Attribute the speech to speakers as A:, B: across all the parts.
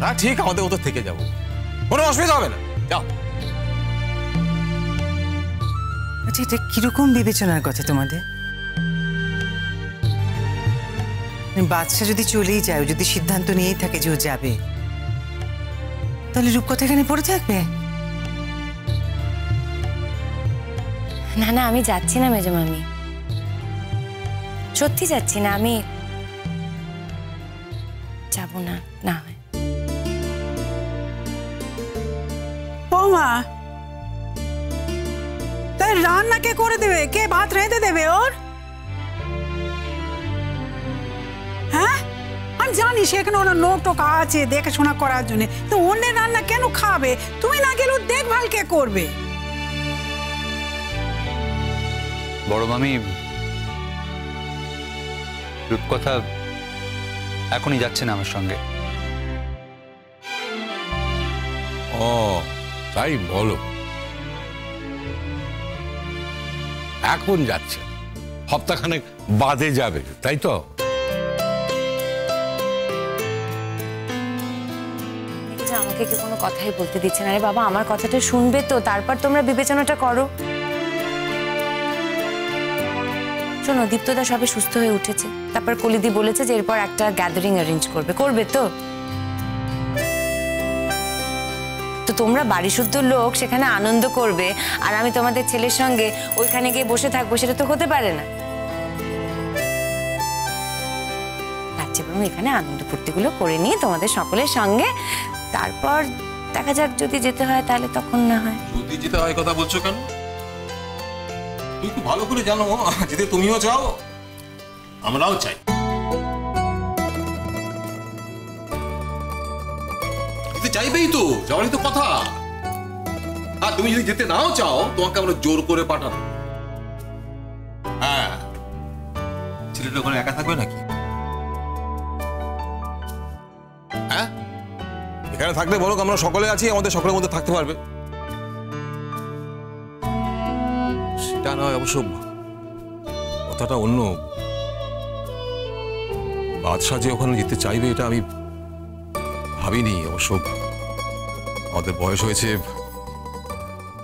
A: হ্যাঁ ঠিক, আমাদের ওদের থেকে যাবো, কোনো অসুবিধা হবে না, যাও।
B: আচ্ছা, এটা কিরকম বিবেচনার কথা তোমাদের? বাদশা যদি চলেই যায়, যদি সিদ্ধান্ত নিয়েই থাকে যে ও যাবে, তাহলে রূপকথা এখানে পড়ে থাকবে?
C: না না, আমি যাচ্ছি না মেজো মামি, সত্যি যাচ্ছি না, আমি যাব না। না হয়
D: ও মা, তাই রান্না কে করে দেবে? কে ভাত রেঁধে দেবে ওর? হ্যাঁ, আমি জানি সেখানে ওরা নোক টোক আছে দেখাশোনা করার জন্য, তো অন্যের রান্না কেন খাবে? তুমি না গেলেও দেখভাল কে করবে?
E: বড় মামি, রূপকথা এখনই যাচ্ছে না আমার সঙ্গে।
A: ও তাই বলো, এখন যাচ্ছে, সপ্তাহখানেক বাদে যাবে, তাই তো?
C: আমাকে কি কোনো কথাই বলতে দিচ্ছে না রে বাবা, আমার কথাটা শুনবে তো, তারপর তোমরা বিবেচনাটা করো। শোনো, দীপ্তদা সবে সুস্থ হয়ে উঠেছে, তারপর কলিদি বলেছে যে এরপর একটা গ্যাদারিং অ্যারেঞ্জ করবে, করবে তো? তো তোমরা বাড়ি শুদ্ধ লোক সেখানে আনন্দ করবে, আর আমি তোমাদের ছেলের সঙ্গে ওইখানে গিয়ে বসে থাকবো, সেটা তো হতে পারে না। তার চেয়ে বরং এখানে আনন্দ ফুর্তিগুলো করে নিয়ে তোমাদের সকলের সঙ্গে, তারপর দেখা যাক, যদি যেতে হয় তাহলে তখন না হয়।
A: যদি যেতে হয় কথা বলছো কেন? তুমি খুব ভালো করে জানো যেতে তুমিও চাও, আমরাও চাই। যেতে চাইবেই তো, যাওয়ারই তো কথা। আর তুমি যদি যেতে নাও চাও, তোমাকে আমরা জোর করে পাঠাবো। হ্যাঁ, ছেলেটা ওখানে একা থাকবে নাকি? হ্যাঁ, এখানে থাকলে বলো, আমরা সকলে আছি, আমাদের সকলের মধ্যে থাকতে পারবে। সেটা নয়, অবশ্য কথাটা অন্য। বাদশা যে ওখানে যেতে চাইবে এটা আমি ভাবিনি। অবশ্য আমাদের বয়স হয়েছে,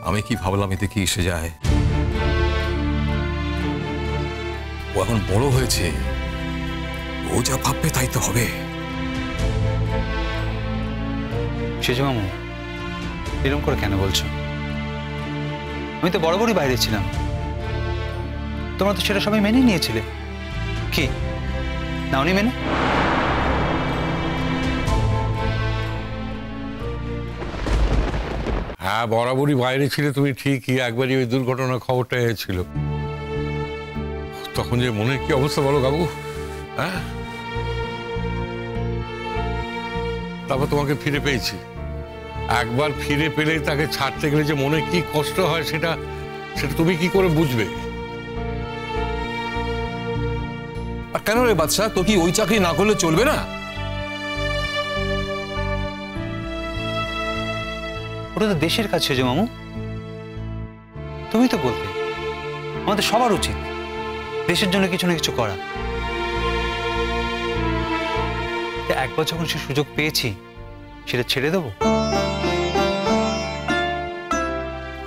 A: আমি কি ভাবলাম এতে কি এসে যায়। ও এখন বড় হয়েছে, ও যা ভাববে তাই তো হবে।
E: সেজো মামু, এরকম করে কেন বলছো? আমি তো বরাবরই বাইরে ছিলাম, তোমরা তো সেটা সবাই মেনে নিয়েছিলে। কি নাওনি মেনে?
A: হ্যাঁ, বরাবরই বাইরে ছিলে তুমি ঠিকই, একবারই ওই দুর্ঘটনার খবরটা এসেছিল, তখন যে মনের কি অবস্থা বলো বাবু। হ্যাঁ, তারপর তোমাকে ফিরে পেয়েছি, একবার ফিরে পেলে তাকে ছাড়তে গেলে যে মনে কি কষ্ট হয় সেটা সেটা তুমি কি করে বুঝবে? আর কেন রে বাদশা, তো কি ওই চাকরি না করলে চলবে না?
E: ওটা তো দেশের কাজ সেজো মামু, তুমি তো বলতে আমাদের সবার উচিত দেশের জন্য কিছু না কিছু করা। একবার যখন সে সুযোগ পেয়েছি, সেটা ছেড়ে দেবো?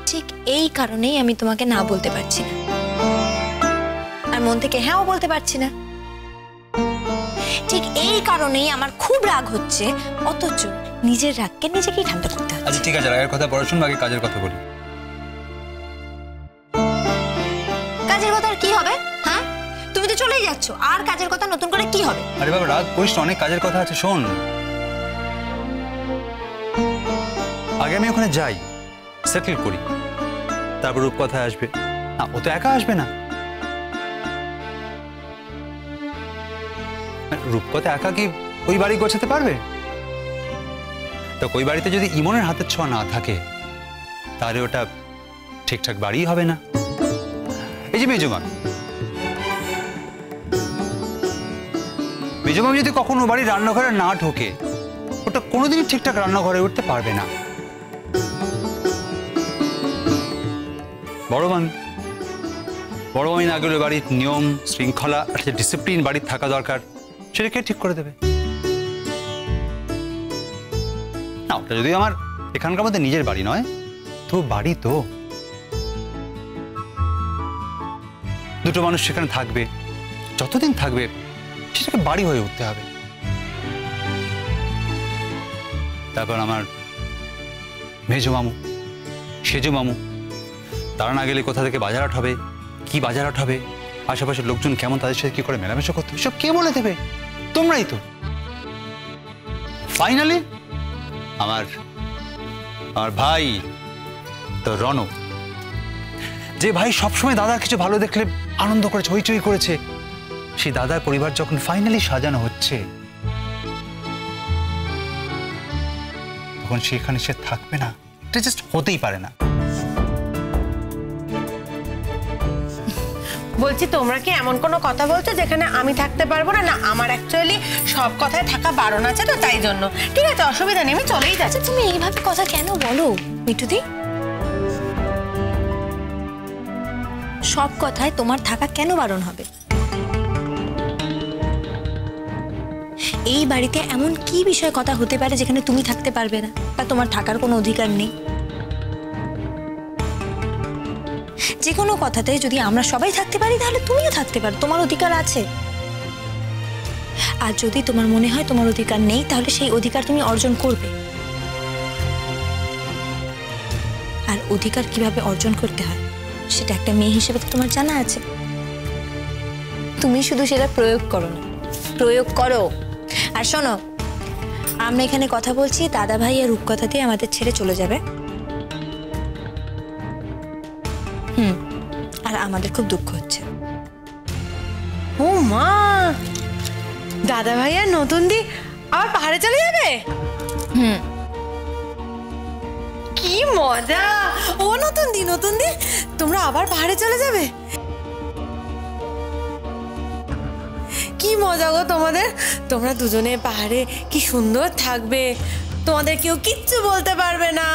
F: ঠিক এই কারণেই আমি তোমাকে না বলতে পারছি না, আর মন থেকে হ্যাঁও বলতে পারছি না। ঠিক এই কারণেই আমার খুব রাগ হচ্ছে, অথচ নিজের রাগকে নিজেকেই ঠান্ডা করতে হচ্ছে।
E: আচ্ছা ঠিক আছে, রাগের কথা পরে শুনবো, আগে কাজের কথা বলি।
F: কাজের কথা আর কি হবে? হ্যাঁ, তুমি তো চলেই যাচ্ছ, আর কাজের কথা নতুন করে কি হবে?
E: আরে বাবা রাগ করিস না, অনেক কাজের কথা আছে, শোন। আগে আমি ওখানে যাই, সেটেল করি, তারপর রূপকথায় আসবে। না, ও তো একা আসবে না, রূপকথা একা কি ওই বাড়ি গোছাতে পারবে? তো ওই বাড়িতে যদি ইমনের হাতের ছোঁয়া না থাকে, তাহলে ওটা ঠিকঠাক বাড়ি হবে না। এই যে মেজমা যদি কখনো বাড়ির রান্নাঘরে না ঢোকে, ওটা কোনোদিনই ঠিকঠাক রান্নাঘরে উঠতে পারবে না। বড় মামি না গেলে বাড়ির নিয়ম শৃঙ্খলা, একটা ডিসিপ্লিন বাড়ির থাকা দরকার, সেটাকে ঠিক করে দেবে। না, ওটা যদিও আমার এখানকার মধ্যে নিজের বাড়ি নয়, তো বাড়ি তো দুটো মানুষ সেখানে থাকবে, যতদিন থাকবে সেটাকে বাড়ি হয়ে উঠতে হবে। তারপর আমার মেজো মামু, সেজো মামু, তারা না গেলে কোথা থেকে বাজারহাট হবে, কি বাজারহাট হবে, আশেপাশের লোকজন কেমন, তাদের সাথে কি করে মেলামেশা করতে হবে, সব কে বলে দেবে? তোমরাই তো। ফাইনালি আমার ভাই তো রণ, যে ভাই সবসময় দাদার কিছু ভালো দেখলে আনন্দ করেছে, হইচই করেছে, সেই দাদার পরিবার যখন ফাইনালি সাজানো হচ্ছে, তখন সেখানে সে থাকবে না, এটা জাস্ট হতেই পারে না।
G: বলছি তোমরা কি এমন কোনো কথা বলছো যেখানে আমি থাকতে পারবো না? না, আমার অ্যাকচুয়ালি সব কথায় থাকা বারণ আছে, তো তাই জন্য। ঠিক আছে, অসুবিধা নেই, আমি চলেই যাচ্ছি।
F: তুমি এইভাবে কথা কেন বলো মিঠুদি? সব কথায় তোমার থাকা কেন বারণ হবে? এই বাড়িতে এমন কি বিষয়ে কথা হতে পারে যেখানে তুমি থাকতে পারবে না বা তোমার থাকার কোনো অধিকার নেই? যে কোনো কথাতে যদি আমরা সবাই থাকতে পারি তাহলে তুমিও থাকতে পারো, তোমার অধিকার আছে। আর যদি তোমার মনে হয় তোমার অধিকার নেই, তাহলে সেই অধিকার তুমি অর্জন করবে। আর অধিকার কিভাবে অর্জন করতে হয় সেটা একটা মেয়ে হিসেবে তো তোমার জানা আছে। তুমি শুধু সেটা প্রয়োগ করো না, প্রয়োগ করো। আর শোনো, আমরা এখানে কথা বলছি, দাদা ভাই আর রূপকথা দিয়ে আমাদের ছেড়ে চলে যাবে। আর আমাদের খুব দুঃখ হচ্ছে।
G: ও মা, দাদা ভাই আর নতুন দি আবার পাহাড়ে চলে যাবে? কি মজা! ও নতুন দি তোমরা আবার পাহাড়ে চলে যাবে? কি মজা গো তোমাদের! তোমরা দুজনে পাহাড়ে কি সুন্দর থাকবে, তোমাদের কেউ কিচ্ছু বলতে পারবে না,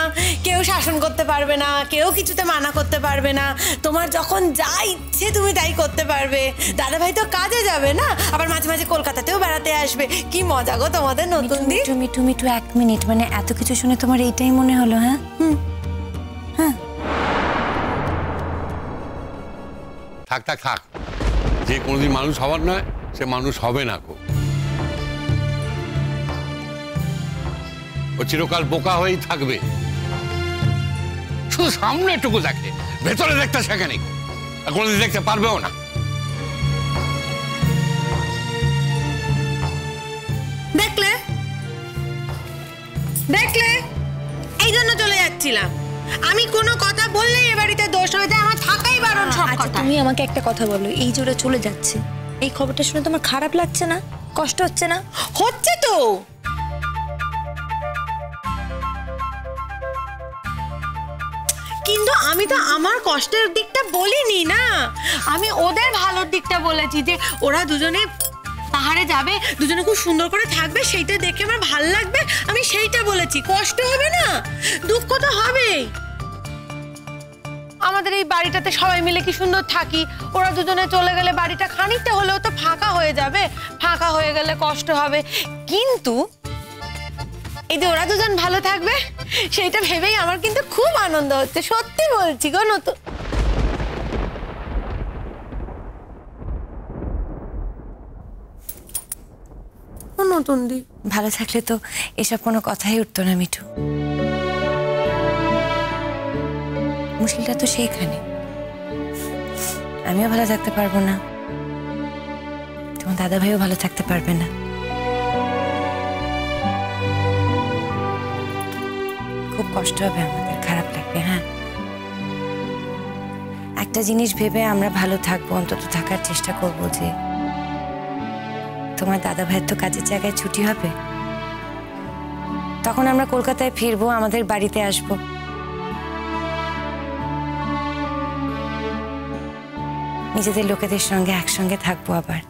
G: কেউ শাসন করতে পারবে না, কেউ কিছুতে মানা করতে পারবে না, তোমার যখন যা ইচ্ছে তুমি তাই করতে পারবে। দাদা ভাই তো কাজে যাবে না, আবার মাঝে মাঝে কলকাতাতেও বেড়াতে আসবে। কি মজা গো তোমাদের নতুন দি।
C: মিঠু মিঠু 1 মিনিট, মানে এত কিছু শুনে তোমার এইটাই মনে হলো? হ্যাঁ হ্যাঁ,
H: থাক থাক থাক, যে কোনোদিন মানুষ হবার নয় সে মানুষ হবে না গো। ও চিরকাল বোকা হয়েই থাকবে, শুধু সামনে এটুকু দেখে, ভেতরে দেখতে শেখে নেই, কোনোদিন দেখতে পারবেও না।
G: দেখলে দেখলে এই জন্য চলে যাচ্ছিলাম। আমি কোনো কথা বললেই এ বাড়িতে দোষ হয়ে যায়, আমার থাকাই বারণ সব
F: আচ্ছা,
G: কথা।
F: তুমি আমাকে একটা কথা বলো, এই যে ওরা চলে যাচ্ছে, এই খবরটা শুনে তোমার খারাপ লাগছে না? কষ্ট হচ্ছে না?
G: হচ্ছে তো। কিন্তু আমি তো আমার কষ্টের দিকটা বলিনি না, আমি ওদের ভালোর দিকটা বলেছি, যে ওরা দুজনে পাহাড়ে যাবে, দুজনে খুব সুন্দর করে থাকবে, সেইটা দেখে আমার ভালো লাগবে, আমি সেইটা বলেছি। কষ্ট হবে না, দুঃখ তো হবেই। আমাদের এই বাড়িটাতে সবাই মিলে কি সুন্দর থাকি, ওরা দুজনে চলে গেলে বাড়িটা খানিকটা হলেও তো ফাঁকা হয়ে যাবে, ফাঁকা হয়ে গেলে কষ্ট হবে। কিন্তু এই যে ওরা দুজন ভালো থাকবে, সেইটা ভেবেই আমার কিন্তু খুব আনন্দ হচ্ছে, সত্যি বলছি গো। নতুন দি
C: ভালো থাকলে তো এসব কোনো কথাই উঠতো না মিঠু। মুশকিলটা তো সেইখানে, আমিও ভালো থাকতে পারবো না, তোমার দাদা ভাইও ভালো থাকতে পারবে না। খুব কষ্ট হবে আমাদের, খারাপ লাগবে। হ্যাঁ, একটা জিনিস ভেবে আমরা ভালো থাকবো, অন্তত থাকার চেষ্টা করবো যে তোমার দাদা ভাইয়ের তো কাজের জায়গায় ছুটি হবে, তখন আমরা কলকাতায় ফিরবো, আমাদের বাড়িতে আসবো, নিজেদের লোকেদের সঙ্গে একসঙ্গে থাকবো আবার।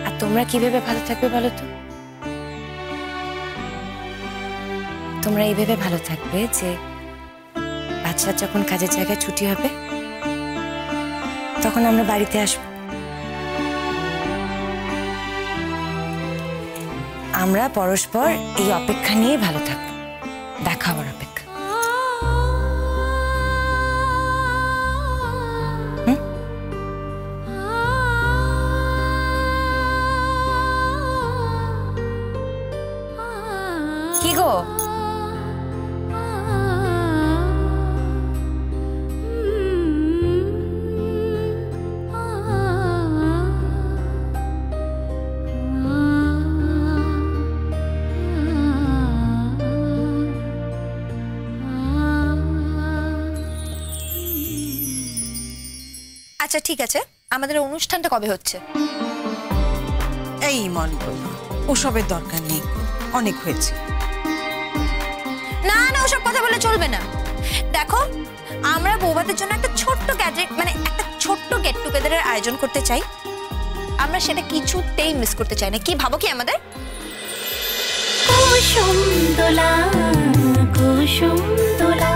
C: আর তোমরা কি ভেবে ভালো থাকবে বলো তো? তোমরা এই ভেবে ভালো থাকবে যে বাচ্চার যখন কাজের জায়গায় ছুটি হবে তখন আমরা বাড়িতে আসবো। আমরা পরস্পর এই অপেক্ষা নিয়ে ভালো থাকবো, দেখা হওয়ার অপেক্ষা। কি গো,
F: আচ্ছা ঠিক আছে, আমাদের অনুষ্ঠানটা কবে হচ্ছে?
B: এই মন্ডল, ওসবের দরকার নেই, অনেক হয়েছে।
F: না না, ওসব কথা বলে চলবে না। দেখো, আমরা বৌভাতের জন্য একটা ছোট্ট গ্যাজেট মানে একটা ছোট্ট গেট টুগেদারের আয়োজন করতে চাই। আমরা সেটা কিছুতেই মিস করতে চাই না। কি ভাবো কি আমাদের?
I: কুসুম দোলা কুসুম দোলা